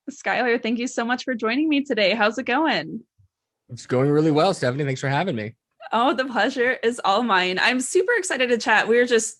Skyler, thank you so much for joining me today. How's it going? It's going really well, Stephanie. Thanks for having me. Oh, the pleasure is all mine. I'm super excited to chat. We were just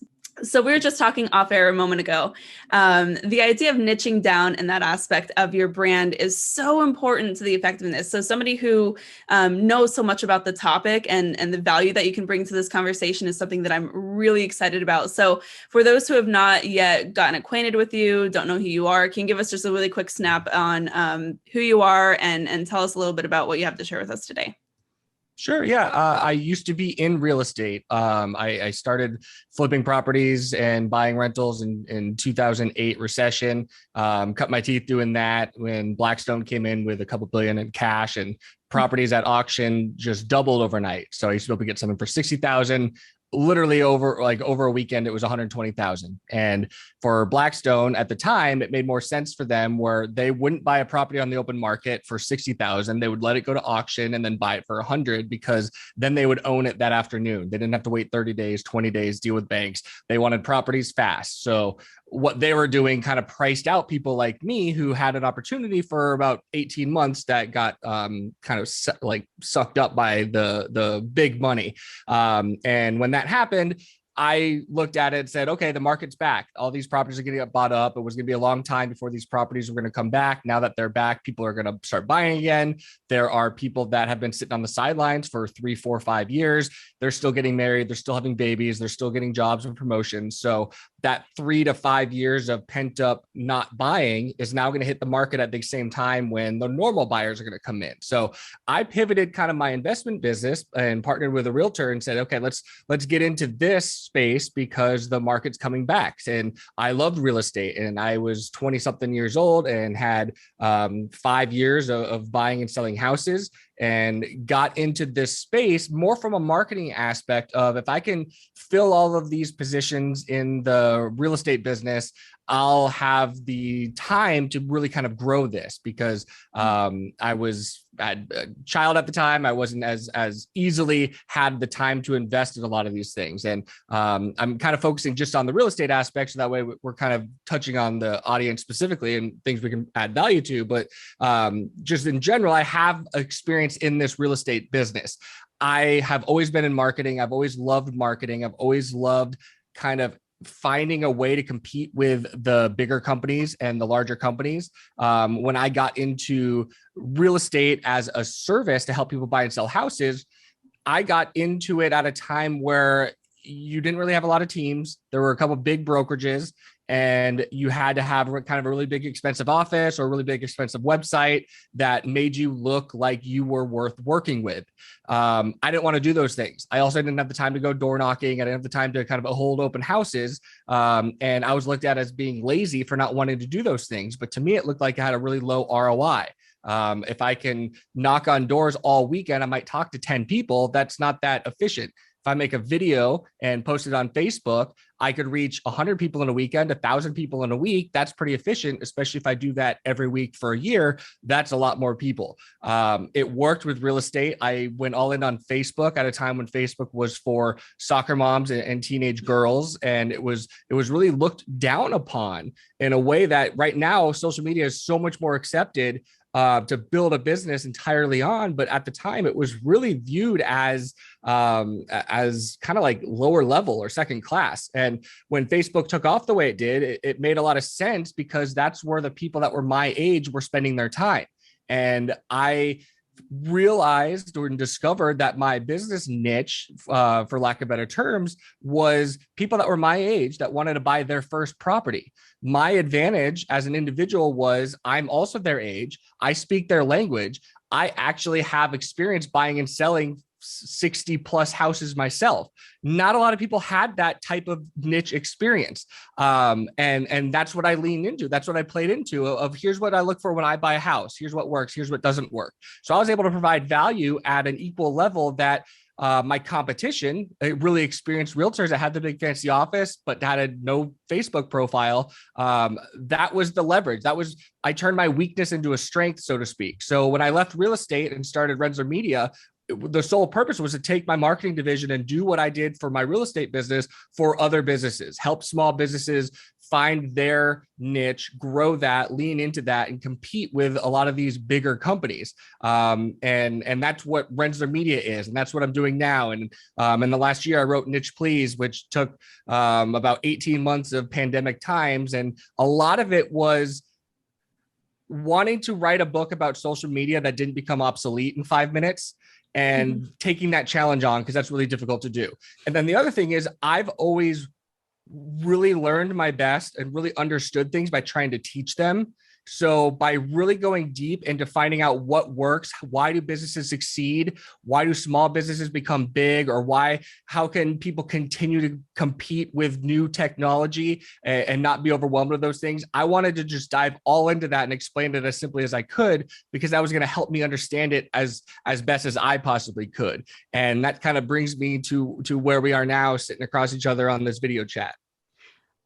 talking off air a moment ago. The idea of niching down in that aspect of your brand is so important to the effectiveness. So somebody who knows so much about the topic and the value that you can bring to this conversation is something that I'm really excited about. So for those who have not yet gotten acquainted with you, don't know who you are, can you give us just a really quick snap on who you are and tell us a little bit about what you have to share with us today? Sure. Yeah. I used to be in real estate. I started flipping properties and buying rentals in 2008 recession. Cut my teeth doing that when Blackstone came in with a couple billion in cash and properties at auction just doubled overnight. So I used to be able to get something for 60,000. Literally over a weekend, it was 120,000. And for Blackstone at the time, it made more sense for them where they wouldn't buy a property on the open market for 60,000. They would let it go to auction and then buy it for 100 because then they would own it that afternoon. They didn't have to wait 30 days, 20 days, deal with banks. They wanted properties fast. So what they were doing kind of priced out people like me who had an opportunity for about 18 months that got kind of sucked up by the big money. And when that happened, I looked at it and said, okay, the market's back. All these properties are going to get bought up. It was going to be a long time before these properties were going to come back. Now that they're back, people are going to start buying again. There are people that have been sitting on the sidelines for 3, 4, 5 years. They're still getting married. They're still having babies. They're still getting jobs and promotions. So that 3 to 5 years of pent up not buying is now going to hit the market at the same time when the normal buyers are going to come in. So I pivoted kind of my investment business and partnered with a realtor and said, okay, let's get into this space because the market's coming back. And I loved real estate and I was 20 something years old and had 5 years of buying and selling houses and got into this space more from a marketing aspect of if I can fill all of these positions in the real estate business, I'll have the time to really kind of grow this because I was a child at the time. I wasn't as easily had the time to invest in a lot of these things. And I'm kind of focusing just on the real estate aspect. So that way we're kind of touching on the audience specifically and things we can add value to. But just in general, I have experience in this real estate business. I have always been in marketing. I've always loved marketing. I've always loved kind of finding a way to compete with the bigger companies and the larger companies. When I got into real estate as a service to help people buy and sell houses, I got into it at a time where you didn't really have a lot of teams. There were a couple of big brokerages and you had to have kind of a really big expensive office or a really big expensive website that made you look like you were worth working with. I didn't want to do those things. I also didn't have the time to go door knocking. I didn't have the time to kind of hold open houses. And I was looked at as being lazy for not wanting to do those things. But to me, it looked like I had a really low ROI. If I can knock on doors all weekend, I might talk to 10 people. That's not that efficient. If I make a video and post it on Facebook, I could reach 100 people in a weekend, 1,000 people in a week. That's pretty efficient, especially if I do that every week for a year. That's a lot more people. It worked with real estate. I went all in on Facebook at a time when Facebook was for soccer moms and teenage girls, and it was really looked down upon in a way that right now social media is so much more accepted to build a business entirely on. But at the time, it was really viewed as kind of like lower level or second class. And when Facebook took off the way it did, it made a lot of sense because that's where the people that were my age were spending their time. And I realized or discovered that my business niche, for lack of better terms, was people that were my age that wanted to buy their first property. My advantage as an individual was I'm also their age. I speak their language. I actually have experience buying and selling 60 plus houses myself. Not a lot of people had that type of niche experience. And that's what I leaned into. That's what I played into of here's what I look for when I buy a house. Here's what works. Here's what doesn't work. So I was able to provide value at an equal level that my competition, really experienced realtors that had the big fancy office, but had no Facebook profile. That was the leverage. I turned my weakness into a strength, so to speak. So when I left real estate and started Renzer Media, the sole purpose was to take my marketing division and do what I did for my real estate business for other businesses, help small businesses find their niche, grow that, lean into that, and compete with a lot of these bigger companies. And that's what Rensler Media is, and that's what I'm doing now. And in the last year, I wrote Niche Please, which took about 18 months of pandemic times, and a lot of it was wanting to write a book about social media that didn't become obsolete in 5 minutes, and taking that challenge on, because that's really difficult to do. And then the other thing is, I've always really learned my best and really understood things by trying to teach them. So by really going deep into finding out what works, why do businesses succeed? Why do small businesses become big? Or how can people continue to compete with new technology and not be overwhelmed with those things? I wanted to just dive all into that and explain it as simply as I could, because that was going to help me understand it as best as I possibly could. And that kind of brings me to where we are now, sitting across each other on this video chat.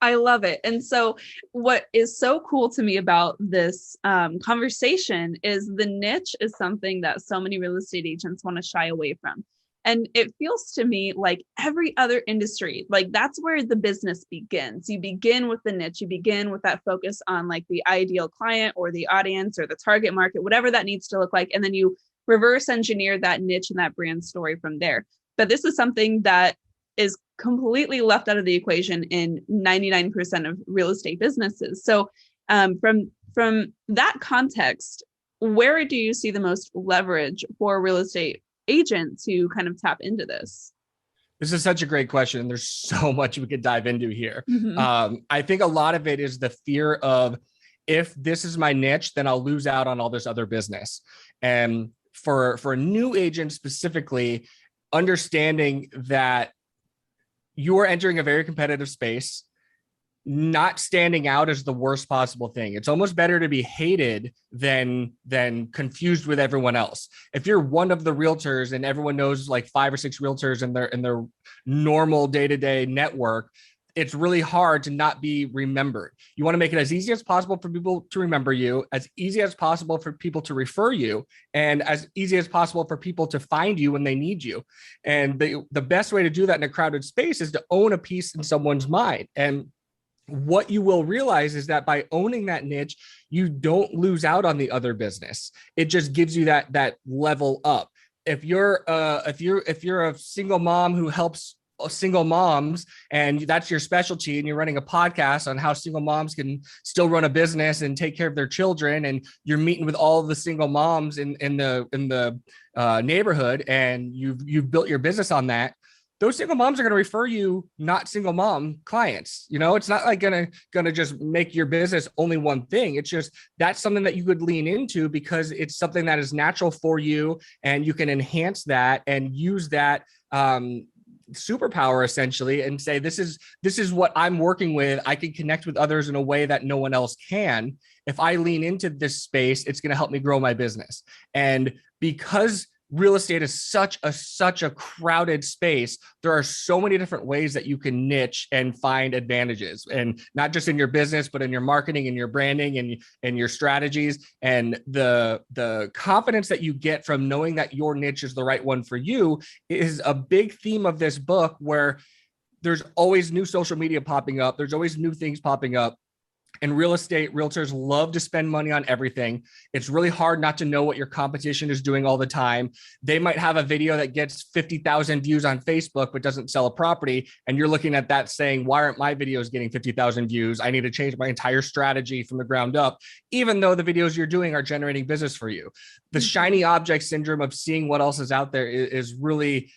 I love it. And so what is so cool to me about this conversation is the niche is something that so many real estate agents want to shy away from. And it feels to me like every other industry, like that's where the business begins. You begin with the niche, you begin with that focus on like the ideal client or the audience or the target market, whatever that needs to look like. And then you reverse engineer that niche and that brand story from there. But this is something that is completely left out of the equation in 99% of real estate businesses. So from that context, where do you see the most leverage for a real estate agent to kind of tap into this? This is such a great question. There's so much we could dive into here. I think a lot of it is the fear of, if this is my niche, then I'll lose out on all this other business. And for a new agent specifically, understanding that you are entering a very competitive space, not standing out is the worst possible thing. It's almost better to be hated than confused with everyone else. If you're one of the realtors and everyone knows like 5 or 6 realtors in their normal day-to-day network, it's really hard to not be remembered. You want to make it as easy as possible for people to remember you, as easy as possible for people to refer you, and as easy as possible for people to find you when they need you. And the best way to do that in a crowded space is to own a piece in someone's mind. And what you will realize is that by owning that niche, you don't lose out on the other business. It just gives you that level up. If you're a single mom who helps single moms, and that's your specialty, and you're running a podcast on how single moms can still run a business and take care of their children, and you're meeting with all of the single moms in the neighborhood, and you've built your business on that, those single moms are going to refer you not single mom clients. You know, it's not like gonna just make your business only one thing. It's just, that's something that you could lean into because it's something that is natural for you, and you can enhance that and use that superpower essentially, and say, this is what I'm working with. I can connect with others in a way that no one else can. If I lean into this space, it's going to help me grow my business. And because real estate is such a crowded space, there are so many different ways that you can niche and find advantages, and not just in your business, but in your marketing and your branding and your strategies. And the confidence that you get from knowing that your niche is the right one for you is a big theme of this book, where there's always new social media popping up. There's always new things popping up. In real estate, realtors love to spend money on everything. It's really hard not to know what your competition is doing all the time. They might have a video that gets 50,000 views on Facebook, but doesn't sell a property. And you're looking at that saying, why aren't my videos getting 50,000 views? I need to change my entire strategy from the ground up, even though the videos you're doing are generating business for you. The shiny object syndrome of seeing what else is out there is really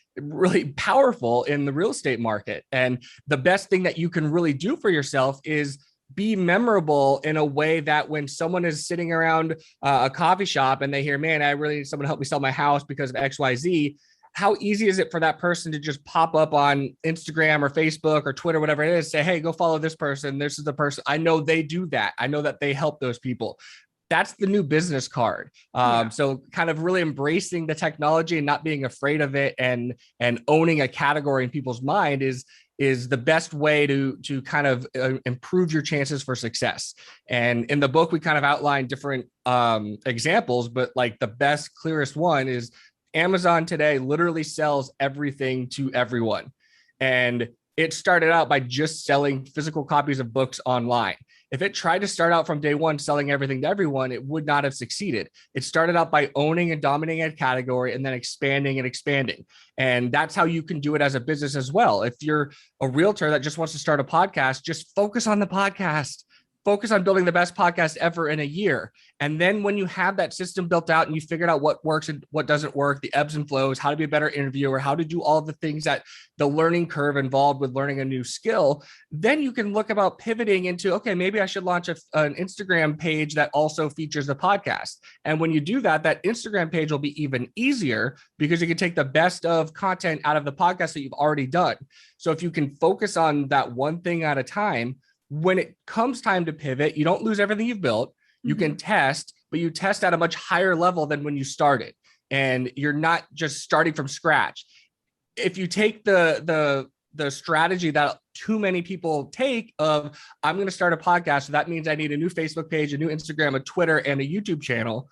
powerful in the real estate market. And the best thing that you can really do for yourself is be memorable in a way that when someone is sitting around a coffee shop and they hear, man, I really need someone to help me sell my house because of XYZ, how easy is it for that person to just pop up on Instagram or Facebook or Twitter, whatever it is, say, hey, go follow this person. This is the person. I know they do that. I know that they help those people. That's the new business card. So kind of really embracing the technology and not being afraid of it, and owning a category in people's mind is the best way to kind of improve your chances for success. And in the book, we kind of outline different examples, but like the best, clearest one is Amazon today literally sells everything to everyone. And it started out by just selling physical copies of books online. If it tried to start out from day one selling everything to everyone, it would not have succeeded. It started out by owning and dominating a category and then expanding and expanding. And that's how you can do it as a business as well. If you're a realtor that just wants to start a podcast, just focus on the podcast. Focus on building the best podcast ever in a year. And then when you have that system built out and you figured out what works and what doesn't work, the ebbs and flows, how to be a better interviewer, how to do all of the things that the learning curve involved with learning a new skill, then you can look about pivoting into, okay, maybe I should launch an Instagram page that also features the podcast. And when you do that, that Instagram page will be even easier because you can take the best of content out of the podcast that you've already done. So if you can focus on that one thing at a time, when it comes time to pivot, you don't lose everything you've built. You can test, but you test at a much higher level than when you started. And you're not just starting from scratch. If you take the strategy that too many people take of, I'm going to start a podcast, so that means I need a new Facebook page, a new Instagram, a Twitter, and a YouTube channel,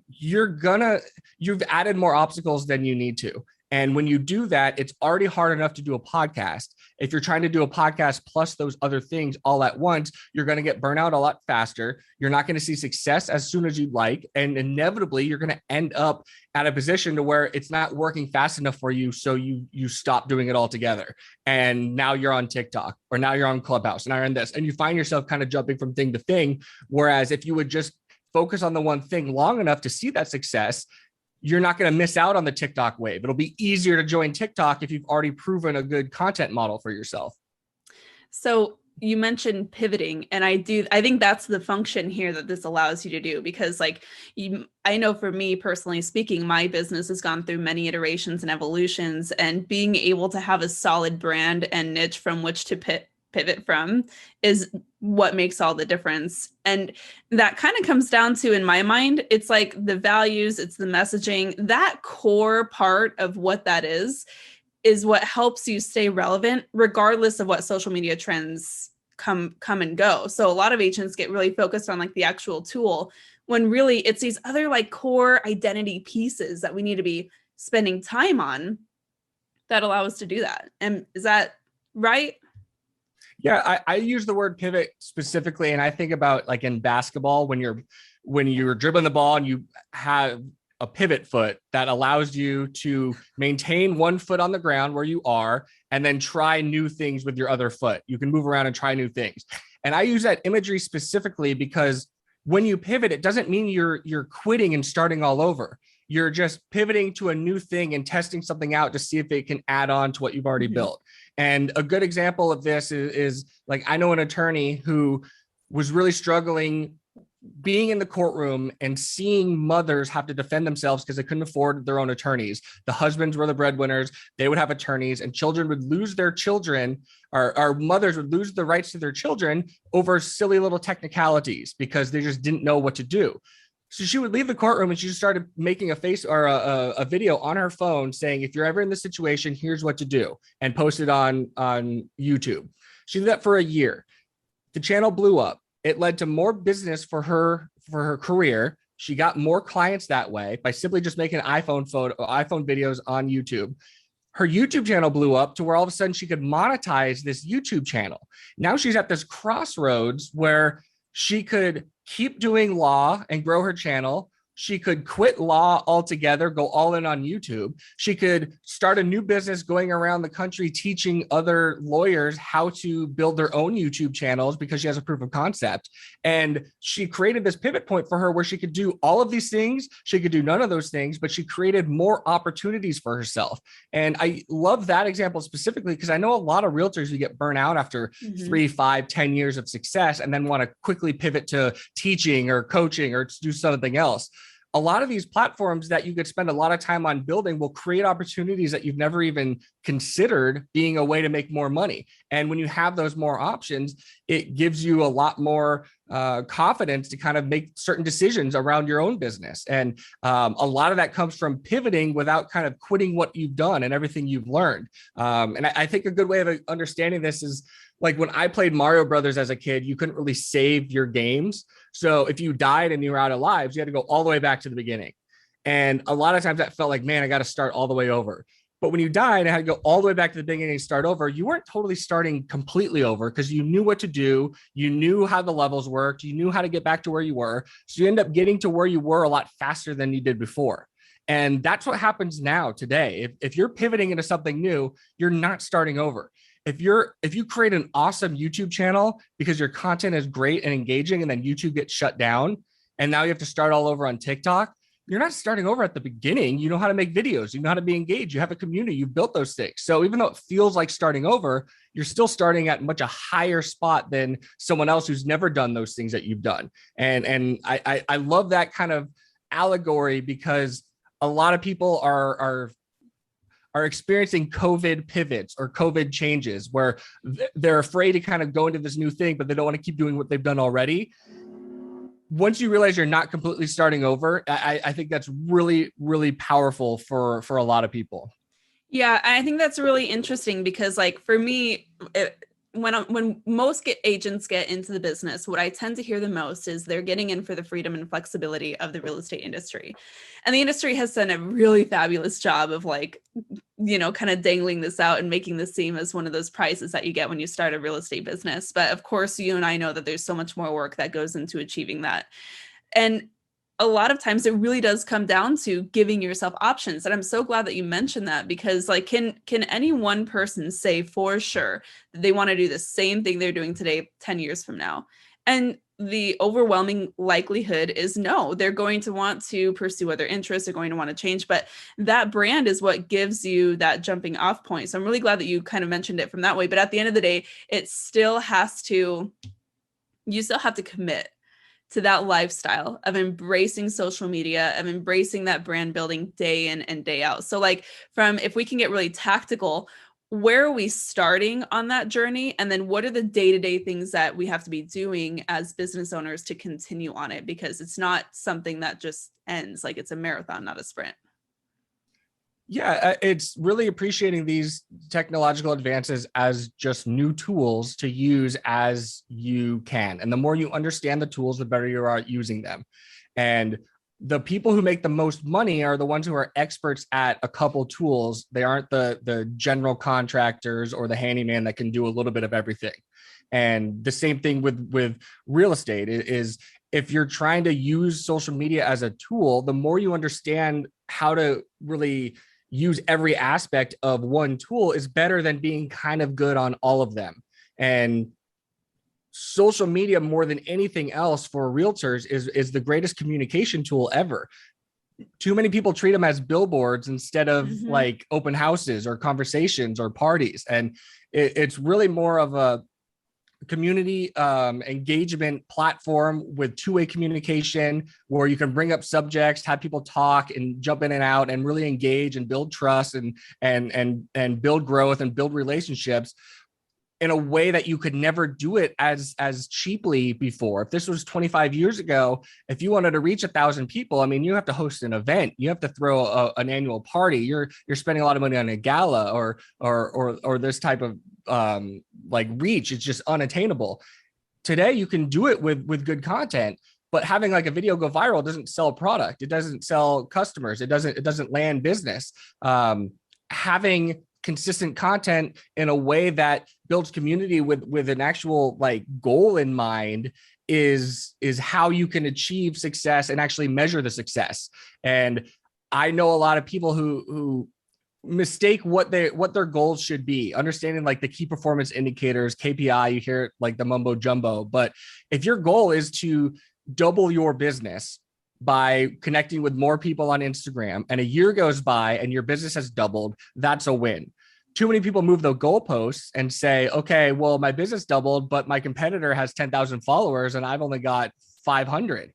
you've added more obstacles than you need to. And when you do that, it's already hard enough to do a podcast. If you're trying to do a podcast plus those other things all at once, you're going to get burnout a lot faster. You're not going to see success as soon as you'd like. And inevitably, you're going to end up at a position to where it's not working fast enough for you. So you stop doing it altogether. And now you're on TikTok, or now you're on Clubhouse, and now you're in this. And you find yourself kind of jumping from thing to thing. Whereas if you would just focus on the one thing long enough to see that success, you're not going to miss out on the TikTok wave. It'll be easier to join TikTok if you've already proven a good content model for yourself. So you mentioned pivoting, and I think that's the function here that this allows you to do, because I know for me personally speaking, my business has gone through many iterations and evolutions, and being able to have a solid brand and niche from which to pivot from is what makes all the difference. And that kind of comes down to, in my mind, it's like the values, it's the messaging, that core part of what that is what helps you stay relevant regardless of what social media trends come and go. So a lot of agents get really focused on the actual tool, when really it's these other core identity pieces that we need to be spending time on that allow us to do that. And is that right? Yeah, I use the word pivot specifically, and I think about in basketball, when you're dribbling the ball and you have a pivot foot that allows you to maintain one foot on the ground where you are, and then try new things with your other foot. You can move around and try new things. And I use that imagery specifically because when you pivot, it doesn't mean you're quitting and starting all over. You're just pivoting to a new thing and testing something out to see if it can add on to what you've already built. And a good example of this is I know an attorney who was really struggling being in the courtroom and seeing mothers have to defend themselves because they couldn't afford their own attorneys. The husbands were the breadwinners. They would have attorneys, and children would lose their children, or mothers would lose the rights to their children over silly little technicalities because they just didn't know what to do. So she would leave the courtroom and she just started making a face or a video on her phone saying, if you're ever in this situation, here's what to do, and post it on YouTube. She did that for a year. The channel blew up. It led to more business for her career. She got more clients that way by simply just making iPhone videos on YouTube. Her YouTube channel blew up to where all of a sudden she could monetize this YouTube channel. Now she's at this crossroads where she could keep doing law and grow her channel. She could quit law altogether, go all in on YouTube. She could start a new business going around the country teaching other lawyers how to build their own YouTube channels because she has a proof of concept. And she created this pivot point for her where she could do all of these things. She could do none of those things, but she created more opportunities for herself. And I love that example specifically because I know a lot of realtors who get burnt out after 3, 5, 10 years of success and then want to quickly pivot to teaching or coaching or to do something else. A lot of these platforms that you could spend a lot of time on building will create opportunities that you've never even considered being a way to make more money. And when you have those more options, it gives you a lot more confidence to kind of make certain decisions around your own business. And a lot of that comes from pivoting without kind of quitting what you've done and everything you've learned. And I think a good way of understanding this is when I played Mario Brothers as a kid, you couldn't really save your games. So if you died and you were out of lives, you had to go all the way back to the beginning. And a lot of times that felt like, man, I got to start all the way over. But when you died, I had to go all the way back to the beginning and start over. You weren't totally starting completely over because you knew what to do. You knew how the levels worked. You knew how to get back to where you were. So you end up getting to where you were a lot faster than you did before. And that's what happens now today. If you're pivoting into something new, you're not starting over. If you create an awesome YouTube channel because your content is great and engaging, and then YouTube gets shut down, and now you have to start all over on TikTok, you're not starting over at the beginning. You know how to make videos, you know how to be engaged, you have a community, you've built those things. So even though it feels like starting over, you're still starting at much a higher spot than someone else who's never done those things that you've done. And I love that kind of allegory, because a lot of people are experiencing COVID pivots or COVID changes where they're afraid to kind of go into this new thing, but they don't want to keep doing what they've done already. Once you realize you're not completely starting over, I think that's really, really powerful for a lot of people. Yeah, I think that's really interesting because, like, for me, when most agents get into the business, what I tend to hear the most is they're getting in for the freedom and flexibility of the real estate industry. And the industry has done a really fabulous job of, like, kind of dangling this out and making this seem as one of those prizes that you get when you start a real estate business. But of course, you and I know that there's so much more work that goes into achieving that. And a lot of times it really does come down to giving yourself options. And I'm so glad that you mentioned that, because, like, can any one person say for sure that they want to do the same thing they're doing today 10 years from now? And the overwhelming likelihood is no. They're going to want to pursue other interests, they're going to want to change, but that brand is what gives you that jumping off point. So I'm really glad that you kind of mentioned it from that way. But at the end of the day, you still have to commit to that lifestyle of embracing social media, of embracing that brand building day in and day out. So, like, if we can get really tactical, where are we starting on that journey? And then what are the day-to-day things that we have to be doing as business owners to continue on it? Because it's not something that just ends. Like, it's a marathon, not a sprint. Yeah, it's really appreciating these technological advances as just new tools to use as you can. And the more you understand the tools, the better you are at using them. And the people who make the most money are the ones who are experts at a couple tools. They aren't the general contractors or the handyman that can do a little bit of everything. And the same thing with real estate is, if you're trying to use social media as a tool, the more you understand how to really use every aspect of one tool is better than being kind of good on all of them. And social media, more than anything else for realtors, is the greatest communication tool ever. Too many people treat them as billboards instead of like open houses or conversations or parties. And it's really more of a community engagement platform with two-way communication, where you can bring up subjects, have people talk and jump in and out and really engage and build trust and build growth and build relationships in a way that you could never do it as cheaply before. If this was 25 years ago, if you wanted to reach 1,000 people, I mean, you have to host an event, you have to throw an annual party, you're spending a lot of money on a gala or this type of like reach. It's just unattainable. Today, you can do it with good content, but having like a video go viral doesn't sell a product. It doesn't sell customers. It doesn't land business. Having consistent content in a way that builds community with an actual like goal in mind is how you can achieve success and actually measure the success. And I know a lot of people who mistake what their goals should be, understanding like the key performance indicators, KPI, you hear like the mumbo jumbo. But if your goal is to double your business by connecting with more people on Instagram, and a year goes by and your business has doubled, that's a win. Too many people move the goalposts and say, okay, well, my business doubled, but my competitor has 10,000 followers and I've only got 500.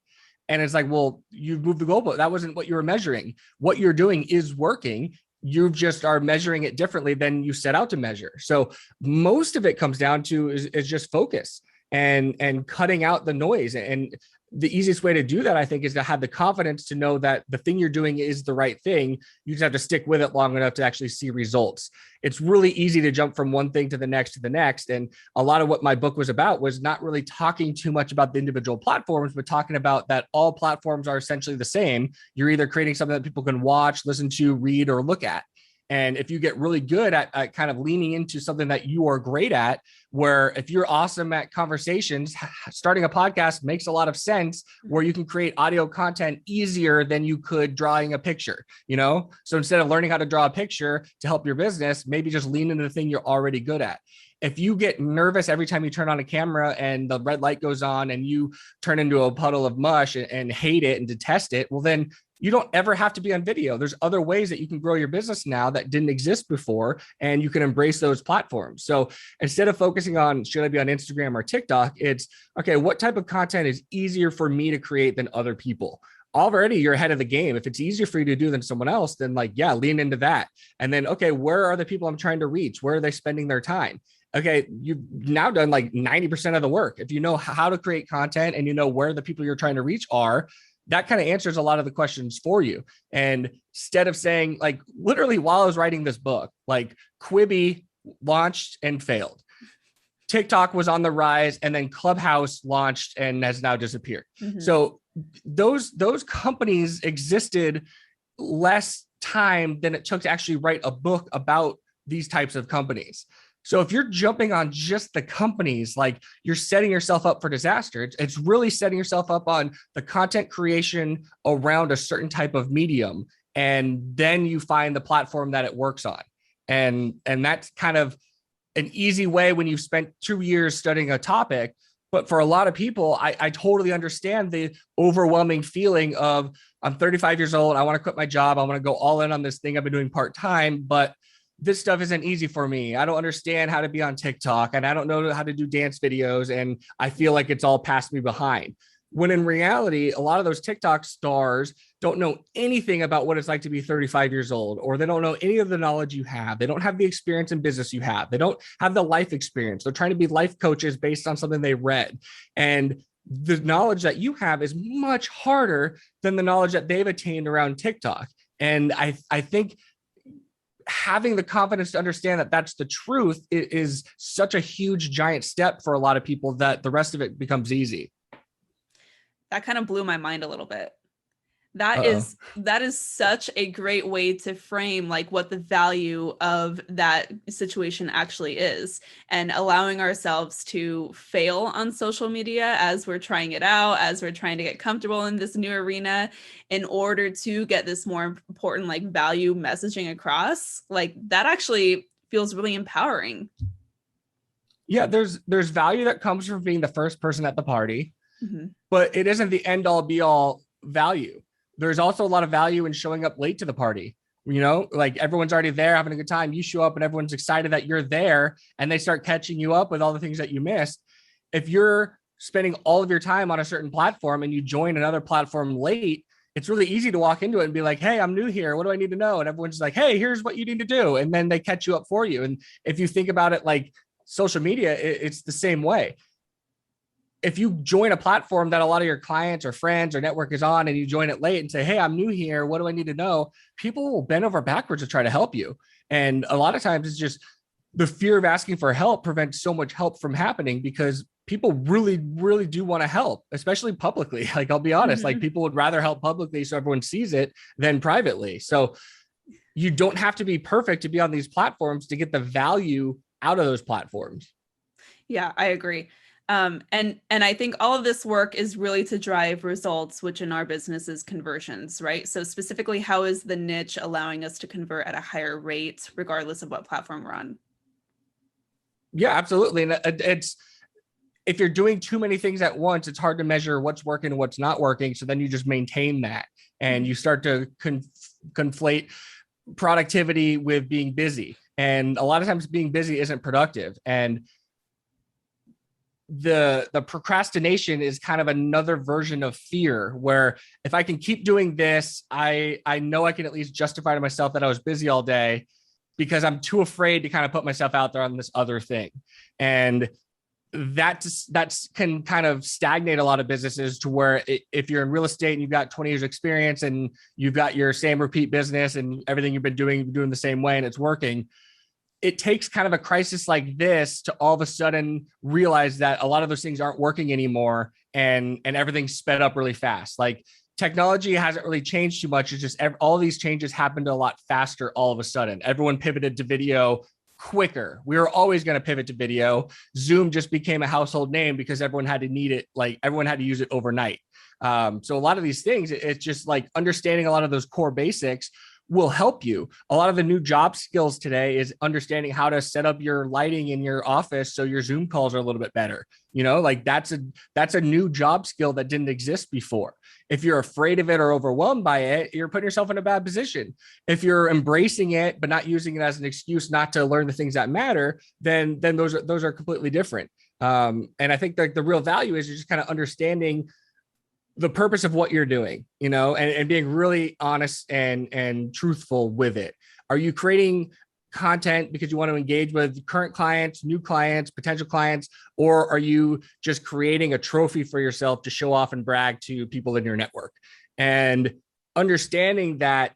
And it's like, well, you've moved the goalpost. That wasn't what you were measuring. What you're doing is working. You just are measuring it differently than you set out to measure. So most of it comes down to is just focus and cutting out the noise. And the easiest way to do that, I think, is to have the confidence to know that the thing you're doing is the right thing. You just have to stick with it long enough to actually see results. It's really easy to jump from one thing to the next to the next. And a lot of what my book was about was not really talking too much about the individual platforms, but talking about that all platforms are essentially the same. You're either creating something that people can watch, listen to, read, or look at. And if you get really good at kind of leaning into something that you are great at, where if you're awesome at conversations, starting a podcast makes a lot of sense, where you can create audio content easier than you could drawing a picture, you know? So instead of learning how to draw a picture to help your business, maybe just lean into the thing you're already good at. If you get nervous every time you turn on a camera and the red light goes on and you turn into a puddle of mush and hate it and detest it, well, then you don't ever have to be on video. There's other ways that you can grow your business now that didn't exist before, and you can embrace those platforms. So instead of focusing on, should I be on Instagram or TikTok? It's, okay, what type of content is easier for me to create than other people? Already you're ahead of the game. If it's easier for you to do than someone else, then like, yeah, lean into that. And then, okay, where are the people I'm trying to reach? Where are they spending their time? Okay, you've now done like 90% of the work. If you know how to create content and you know where the people you're trying to reach are, that kind of answers a lot of the questions for you. And instead of saying, like, literally while I was writing this book, like Quibi launched and failed. TikTok was on the rise, and then Clubhouse launched and has now disappeared. Mm-hmm. So those companies existed less time than it took to actually write a book about these types of companies. So if you're jumping on just the companies, like, you're setting yourself up for disaster. It's really setting yourself up on the content creation around a certain type of medium. And then you find the platform that it works on. And that's kind of an easy way when you've spent 2 years studying a topic. But for a lot of people, I totally understand the overwhelming feeling of, I'm 35 years old. I want to quit my job. I want to go all in on this thing I've been doing part-time, but this stuff isn't easy for me. I don't understand how to be on TikTok, and I don't know how to do dance videos. And I feel like it's all past me behind. When in reality, a lot of those TikTok stars don't know anything about what it's like to be 35 years old, or they don't know any of the knowledge you have. They don't have the experience in business you have. They don't have the life experience. They're trying to be life coaches based on something they read. And the knowledge that you have is much harder than the knowledge that they've attained around TikTok. And I think having the confidence to understand that that's the truth is such a huge, giant step for a lot of people that the rest of it becomes easy. That kind of blew my mind a little bit. That is such a great way to frame like what the value of that situation actually is, and allowing ourselves to fail on social media as we're trying it out, as we're trying to get comfortable in this new arena in order to get this more important like value messaging across. Like, that actually feels really empowering. Yeah, there's value that comes from being the first person at the party, mm-hmm. but it isn't the end all be all value. There's also a lot of value in showing up late to the party. You know, like, everyone's already there having a good time. You show up and everyone's excited that you're there, and they start catching you up with all the things that you missed. If you're spending all of your time on a certain platform and you join another platform late, it's really easy to walk into it and be like, hey, I'm new here. What do I need to know? And everyone's like, hey, here's what you need to do. And then they catch you up for you. And if you think about it like social media, it's the same way. If you join a platform that a lot of your clients or friends or network is on, and you join it late and say, hey, I'm new here, what do I need to know? People will bend over backwards to try to help you. And a lot of times it's just the fear of asking for help prevents so much help from happening, because people really, really do want to help, especially publicly. Like, I'll be honest, mm-hmm. like, people would rather help publicly so everyone sees it than privately. So you don't have to be perfect to be on these platforms to get the value out of those platforms. Yeah, I agree. And I think all of this work is really to drive results, which in our business is conversions, right? So specifically, how is the niche allowing us to convert at a higher rate, regardless of what platform we're on? Yeah, absolutely. And it's, if you're doing too many things at once, it's hard to measure what's working and what's not working. So then you just maintain that, and you start to conflate productivity with being busy. And a lot of times being busy isn't productive. And the procrastination is kind of another version of fear, where if I can keep doing this, I know I can at least justify to myself that I was busy all day, because I'm too afraid to kind of put myself out there on this other thing. And that's can kind of stagnate a lot of businesses to where if you're in real estate and you've got 20 years experience and you've got your same repeat business and everything you've been doing the same way and it's working, it takes kind of a crisis like this to all of a sudden realize that a lot of those things aren't working anymore, and everything's sped up really fast. Like, technology hasn't really changed too much. It's just all these changes happened a lot faster all of a sudden. Everyone pivoted to video quicker. We were always going to pivot to video. Zoom just became a household name because everyone had to need it. Like, everyone had to use it overnight. So a lot of these things, it's just like understanding a lot of those core basics will help you. A lot of the new job skills today is understanding how to set up your lighting in your office so your Zoom calls are a little bit better. You know, like that's a new job skill that didn't exist before. If you're afraid of it or overwhelmed by it, you're putting yourself in a bad position. If you're embracing it but not using it as an excuse not to learn the things that matter, then those are completely different. And I think that the real value is just kind of understanding the purpose of what you're doing, you know, and being really honest and truthful with it. Are you creating content because you want to engage with current clients, new clients, potential clients, or are you just creating a trophy for yourself to show off and brag to people in your network? And understanding that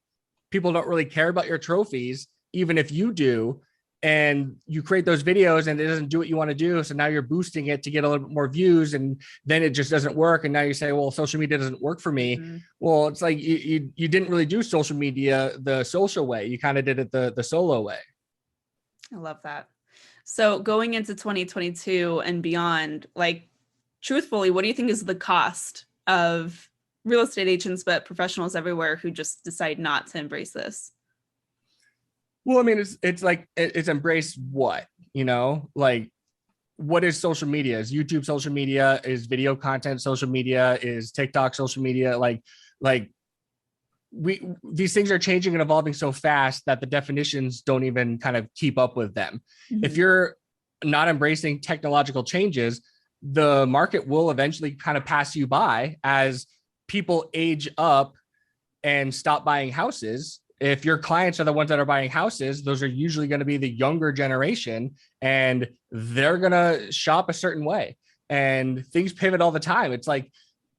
people don't really care about your trophies, even if you do, and you create those videos and it doesn't do what you want to do. So now you're boosting it to get a little bit more views, and then it just doesn't work. And now you say, well, social media doesn't work for me. Mm-hmm. Well, it's like you didn't really do social media the social way. You kind of did it the solo way. I love that. So going into 2022 and beyond, like, truthfully, what do you think is the cost of real estate agents, but professionals everywhere who just decide not to embrace this? Well, I mean, it's like, it's embrace what, you know, like, what is social media? Is YouTube social media? Is video content social media? Is TikTok social media? Like these things are changing and evolving so fast that the definitions don't even kind of keep up with them. Mm-hmm. If you're not embracing technological changes, the market will eventually kind of pass you by as people age up and stop buying houses. If your clients are the ones that are buying houses, those are usually going to be the younger generation, and they're going to shop a certain way, and things pivot all the time. It's like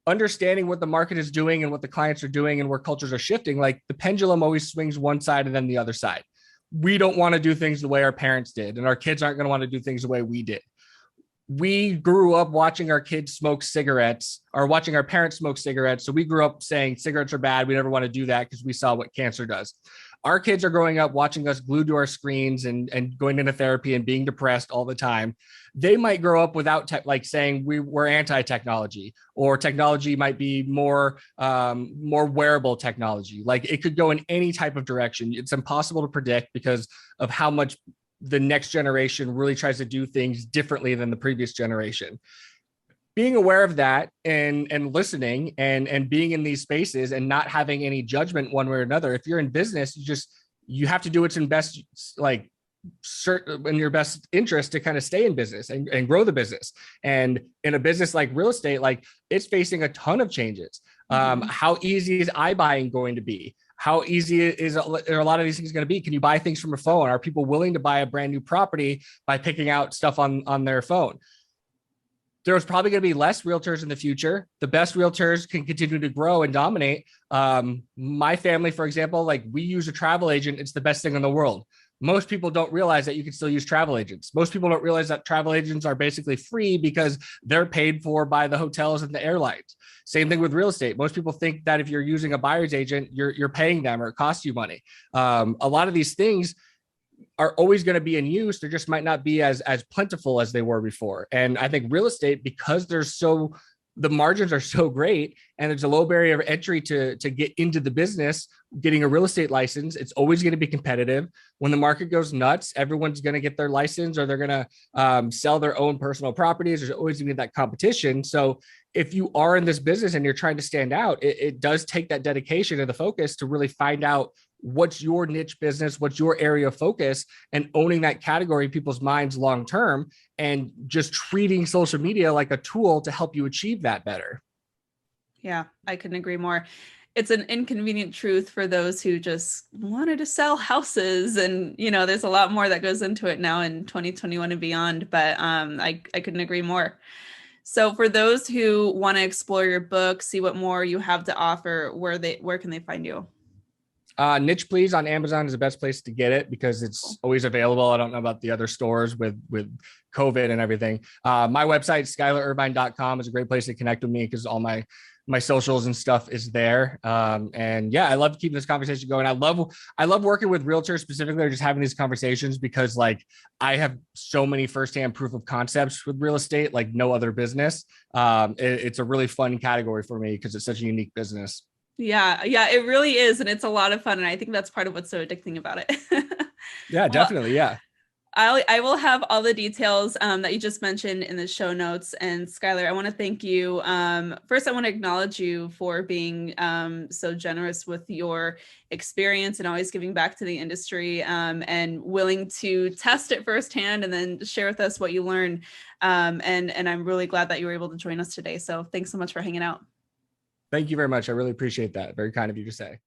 understanding what the market is doing and what the clients are doing and where cultures are shifting. Like, the pendulum always swings one side and then the other side. We don't want to do things the way our parents did, and our kids aren't going to want to do things the way we did. We grew up watching our kids smoke cigarettes or watching our parents smoke cigarettes. So we grew up saying cigarettes are bad. We never want to do that because we saw what cancer does. Our kids are growing up watching us glued to our screens and going into therapy and being depressed all the time. They might grow up without like saying we're anti-technology, or technology might be more wearable technology. Like, it could go in any type of direction. It's impossible to predict because of how much the next generation really tries to do things differently than the previous generation. Being aware of that and listening and being in these spaces and not having any judgment one way or another. If you're in business, you have to do what's in best, like, in your best interest to kind of stay in business and grow the business. And in a business like real estate, like, it's facing a ton of changes. Mm-hmm. How easy is iBuying going to be? How easy are a lot of these things going to be? Can you buy things from a phone? Are people willing to buy a brand new property by picking out stuff on their phone? There's probably going to be less realtors in the future. The best realtors can continue to grow and dominate. My family, for example, like, we use a travel agent. It's the best thing in the world. Most people don't realize that you can still use travel agents. Most people don't realize that travel agents are basically free because they're paid for by the hotels and the airlines. Same thing with real estate. Most people think that if you're using a buyer's agent, you're paying them or it costs you money. A lot of these things are always going to be in use. There just might not be as plentiful as they were before. And I think real estate, because the margins are so great and there's a low barrier of entry to get into the business, getting a real estate license, it's always going to be competitive. When the market goes nuts, everyone's going to get their license, or they're going to sell their own personal properties. There's always going to be that competition. So if you are in this business and you're trying to stand out, it does take that dedication and the focus to really find out what's your niche business, what's your area of focus, and owning that category in people's minds long term, and just treating social media like a tool to help you achieve that better. Yeah, I couldn't agree more. it's an inconvenient truth for those who just wanted to sell houses. And, there's a lot more that goes into it now in 2021 and beyond, but I couldn't agree more. So for those who want to explore your book, see what more you have to offer, where can they find you? Niche Please on Amazon is the best place to get it because it's always available. I don't know about the other stores with COVID and everything. My website, SkylerIrvine.com, is a great place to connect with me because all my socials and stuff is there. And yeah, I love keeping this conversation going. I love working with realtors specifically, or just having these conversations because like I have so many firsthand proof of concepts with real estate, like no other business. It's a really fun category for me because it's such a unique business. Yeah, it really is. And it's a lot of fun. And I think that's part of what's so addicting about it. Yeah, Well, definitely. Yeah. I will have all the details that you just mentioned in the show notes. And Skyler, I want to thank you. First, I want to acknowledge you for being so generous with your experience and always giving back to the industry, and willing to test it firsthand and then share with us what you learned. And I'm really glad that you were able to join us today. So thanks so much for hanging out. Thank you very much. I really appreciate that. Very kind of you to say.